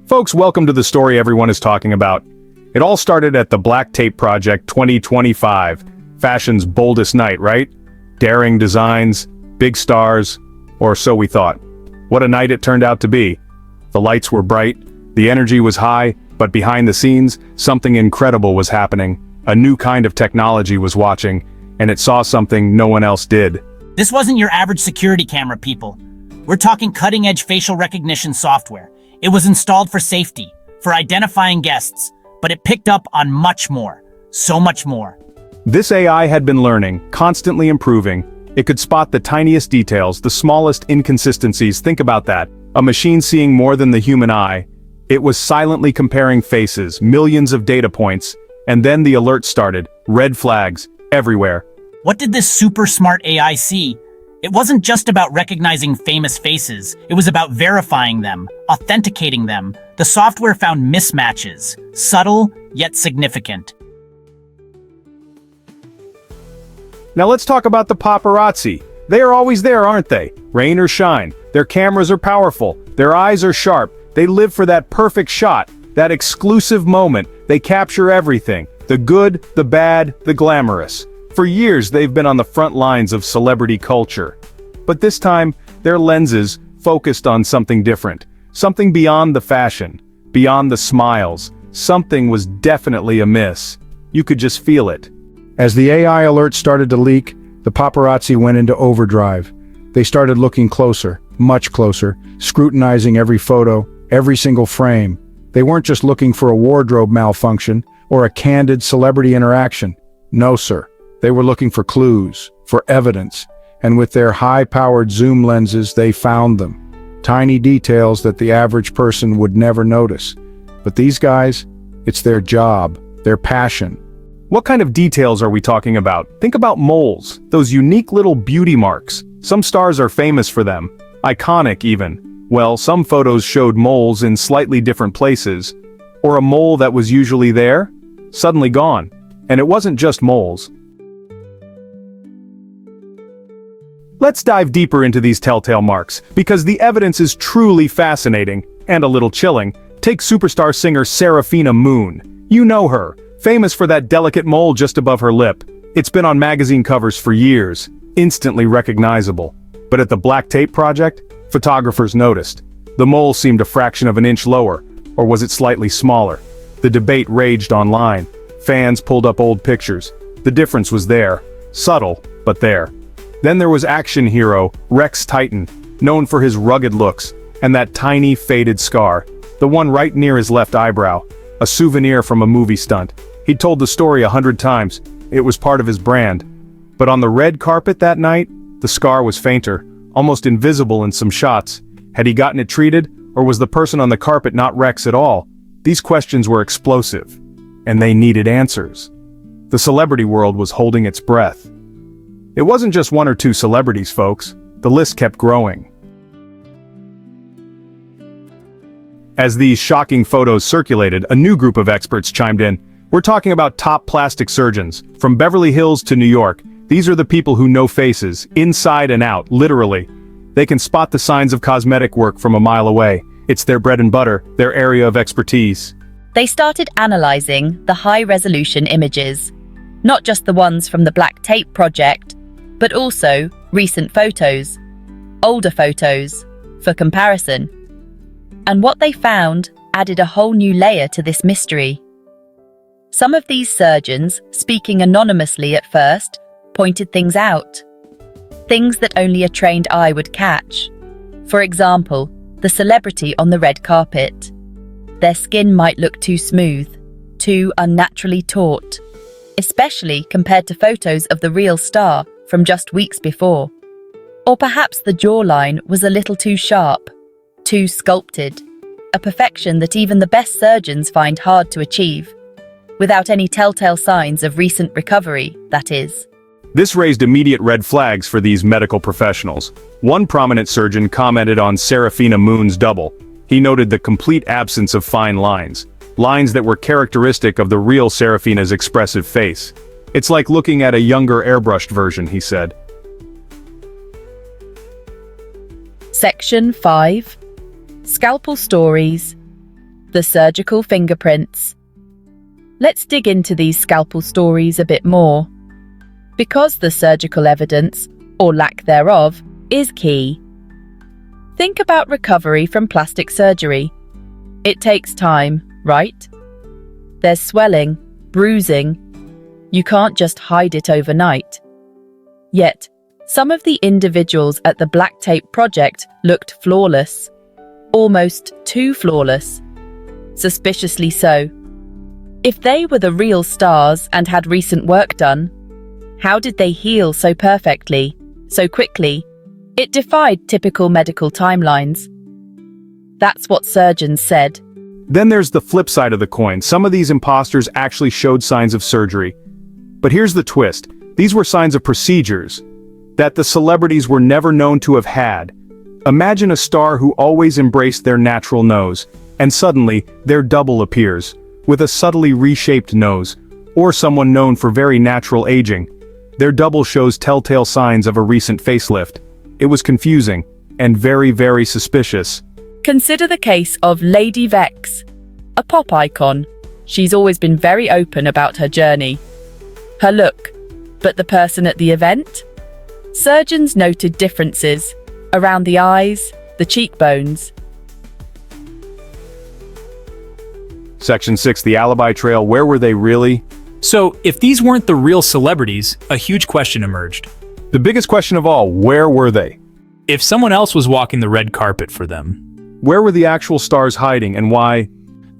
Folks, welcome to the story everyone is talking about. It all started at the Black Tape Project 2025, fashion's boldest night, right? Daring designs, big stars, or so we thought. What a night it turned out to be. The lights were bright, the energy was high, but behind the scenes, something incredible was happening. A new kind of technology was watching, and it saw something no one else did. This wasn't your average security camera, people. We're talking cutting-edge facial recognition software. It was installed for safety, for identifying guests, but it picked up on much more. So much more. This AI had been learning, constantly improving. It could spot the tiniest details, the smallest inconsistencies. Think about that. A machine seeing more than the human eye. It was silently comparing faces, millions of data points, and then the alert started. Red flags, everywhere. What did this super smart AI see? It wasn't just about recognizing famous faces, it was about verifying them, authenticating them. The software found mismatches, subtle yet significant. Now let's talk about the paparazzi. They are always there, aren't they? Rain or shine. Their cameras are powerful. Their eyes are sharp. They live for that perfect shot, that exclusive moment. They capture everything. The good, the bad, the glamorous. For years, they've been on the front lines of celebrity culture. But this time, their lenses focused on something different. Something beyond the fashion, beyond the smiles. Something was definitely amiss. You could just feel it. As the AI alerts started to leak, the paparazzi went into overdrive. They started looking closer, much closer, scrutinizing every photo, every single frame. They weren't just looking for a wardrobe malfunction or a candid celebrity interaction. No, sir. They were looking for clues, for evidence, and with their high-powered zoom lenses, they found them. Tiny details that the average person would never notice. But these guys, it's their job, their passion. What kind of details are we talking about? Think about moles, those unique little beauty marks. Some stars are famous for them, iconic even. Well, some photos showed moles in slightly different places, or a mole that was usually there, suddenly gone. And it wasn't just moles. Let's dive deeper into these telltale marks, because the evidence is truly fascinating, and a little chilling. Take superstar singer Seraphina Moon. You know her, famous for that delicate mole just above her lip. It's been on magazine covers for years, instantly recognizable. But at the Black Tape Project, photographers noticed. The mole seemed a fraction of an inch lower, or was it slightly smaller? The debate raged online. Fans pulled up old pictures. The difference was there, subtle, but there. Then there was action hero Rex Titan, known for his rugged looks, and that tiny faded scar, the one right near his left eyebrow, a souvenir from a movie stunt. He'd told the story 100 times, it was part of his brand. But on the red carpet that night, the scar was fainter, almost invisible in some shots. Had he gotten it treated, or was the person on the carpet not Rex at all? These questions were explosive, and they needed answers. The celebrity world was holding its breath. It wasn't just one or two celebrities, folks. The list kept growing. As these shocking photos circulated, a new group of experts chimed in. We're talking about top plastic surgeons, from Beverly Hills to New York. These are the people who know faces, inside and out, literally. They can spot the signs of cosmetic work from a mile away. It's their bread and butter, their area of expertise. They started analyzing the high-resolution images, not just the ones from the Black Tape Project, but also recent photos, older photos, for comparison. And what they found added a whole new layer to this mystery. Some of these surgeons, speaking anonymously at first, pointed things out. Things that only a trained eye would catch. For example, the celebrity on the red carpet. Their skin might look too smooth, too unnaturally taut, especially compared to photos of the real star from just weeks before. Or perhaps the jawline was a little too sharp, too sculpted, a perfection that even the best surgeons find hard to achieve, without any telltale signs of recent recovery, that is. This raised immediate red flags for these medical professionals. One prominent surgeon commented on Seraphina Moon's double. He noted the complete absence of fine lines, lines that were characteristic of the real Seraphina's expressive face. It's like looking at a younger airbrushed version, he said. Section 5. Scalpel Stories. the surgical fingerprints. Let's dig into these scalpel stories a bit more. Because the surgical evidence, or lack thereof, is key. Think about recovery from plastic surgery. It takes time, right? There's swelling, bruising. You can't just hide it overnight. Yet, some of the individuals at the Black Tape Project looked flawless. Almost too flawless. Suspiciously so. If they were the real stars and had recent work done, how did they heal so perfectly, so quickly? It defied typical medical timelines. That's what surgeons said. Then there's the flip side of the coin. Some of these imposters actually showed signs of surgery. But here's the twist. These were signs of procedures that the celebrities were never known to have had. Imagine a star who always embraced their natural nose, and suddenly their double appears, with a subtly reshaped nose, or someone known for very natural aging. Their double shows telltale signs of a recent facelift. It was confusing, and very, very suspicious. Consider the case of Lady Vex, a pop icon. She's always been very open about her journey. Her look, but the person at the event? Surgeons noted differences around the eyes, the cheekbones. Section 6, the alibi trail. Where were they really? So, if these weren't the real celebrities, a huge question emerged. The biggest question of all, where were they? If someone else was walking the red carpet for them. Where were the actual stars hiding, and why?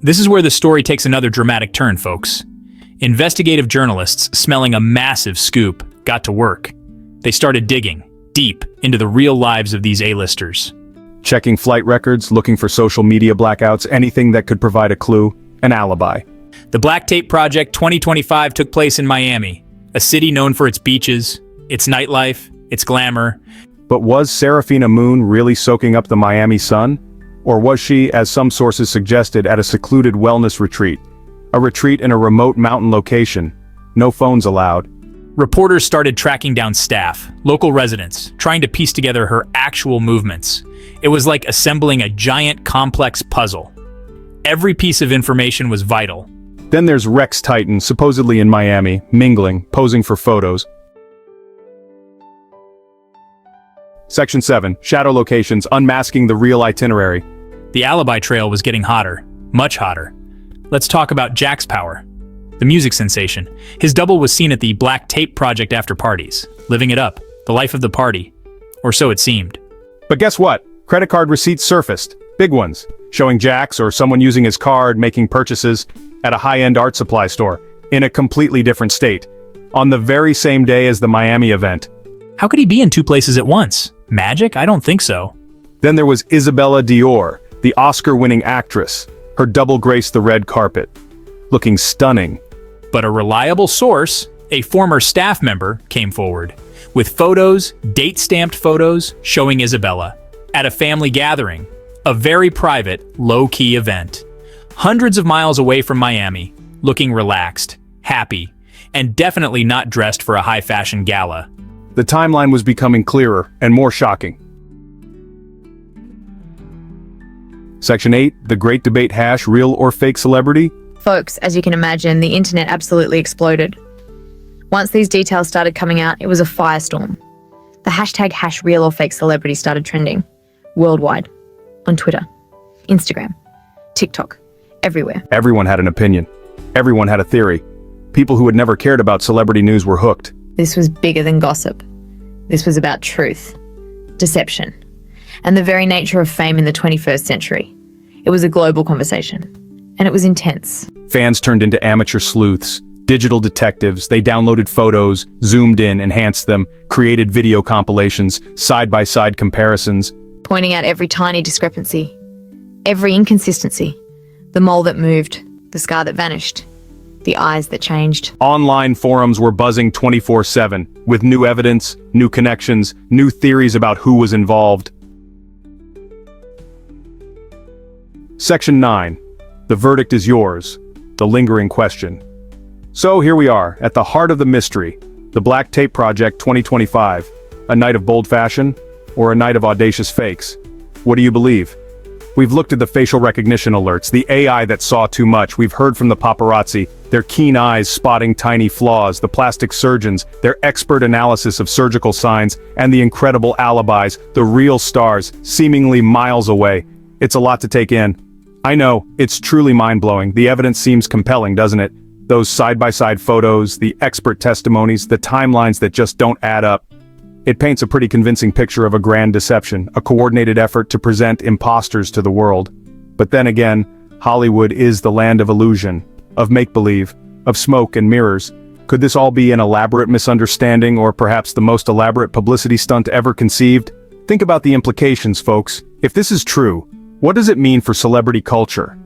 This is where the story takes another dramatic turn, folks. Investigative journalists, smelling a massive scoop, got to work. They started digging deep into the real lives of these A-listers. Checking flight records, looking for social media blackouts, anything that could provide a clue, an alibi. The Black Tape Project 2025 took place in Miami, a city known for its beaches, its nightlife, its glamour. But was Seraphina Moon really soaking up the Miami sun? Or was she, as some sources suggested, at a secluded wellness retreat? A retreat in a remote mountain location. No phones allowed. Reporters started tracking down staff, local residents, trying to piece together her actual movements. It was like assembling a giant, complex puzzle. Every piece of information was vital. Then there's Rex Titan, supposedly in Miami, mingling, posing for photos. Section 7, shadow locations, unmasking the real itinerary. The alibi trail was getting hotter, much hotter. Let's talk about Jack's Power, the music sensation. His double was seen at the Black Tape Project after parties, living it up, the life of the party. Or so it seemed. But guess what? Credit card receipts surfaced. Big ones. Showing Jack's or someone using his card making purchases at a high-end art supply store, in a completely different state, on the very same day as the Miami event. How could he be in two places at once? Magic? I don't think so. Then there was Isabella Dior, the Oscar-winning actress. Her double graced the red carpet, looking stunning. But a reliable source, a former staff member, came forward, with photos, date-stamped photos, showing Isabella at a family gathering, a very private, low-key event. Hundreds of miles away from Miami, looking relaxed, happy, and definitely not dressed for a high-fashion gala. The timeline was becoming clearer and more shocking. Section 8, the great debate hash, real or fake celebrity? Folks, as you can imagine, the internet absolutely exploded. Once these details started coming out, it was a firestorm. The hashtag #RealOrFakeCelebrity started trending worldwide, on Twitter, Instagram, TikTok, everywhere. Everyone had an opinion. Everyone had a theory. People who had never cared about celebrity news were hooked. This was bigger than gossip. This was about truth, deception, and the very nature of fame in the 21st century. It was a global conversation, and it was intense. Fans turned into amateur sleuths, digital detectives. They downloaded photos, zoomed in, enhanced them, created video compilations, side-by-side comparisons. Pointing out every tiny discrepancy, every inconsistency, the mole that moved, the scar that vanished, the eyes that changed. Online forums were buzzing 24/7, with new evidence, new connections, new theories about who was involved. Section 9. The verdict is yours. The lingering question. So here we are, at the heart of the mystery. The Black Tape Project 2025. A night of bold fashion, or a night of audacious fakes? What do you believe? We've looked at the facial recognition alerts, the AI that saw too much. We've heard from the paparazzi, their keen eyes spotting tiny flaws, the plastic surgeons, their expert analysis of surgical signs, and the incredible alibis, the real stars, seemingly miles away. It's a lot to take in. I know, it's truly mind-blowing. The evidence seems compelling, doesn't it? Those side-by-side photos, the expert testimonies, the timelines that just don't add up. It paints a pretty convincing picture of a grand deception, a coordinated effort to present imposters to the world. But then again, Hollywood is the land of illusion, of make-believe, of smoke and mirrors. Could this all be an elaborate misunderstanding, or perhaps the most elaborate publicity stunt ever conceived? Think about the implications, folks. If this is true, what does it mean for celebrity culture?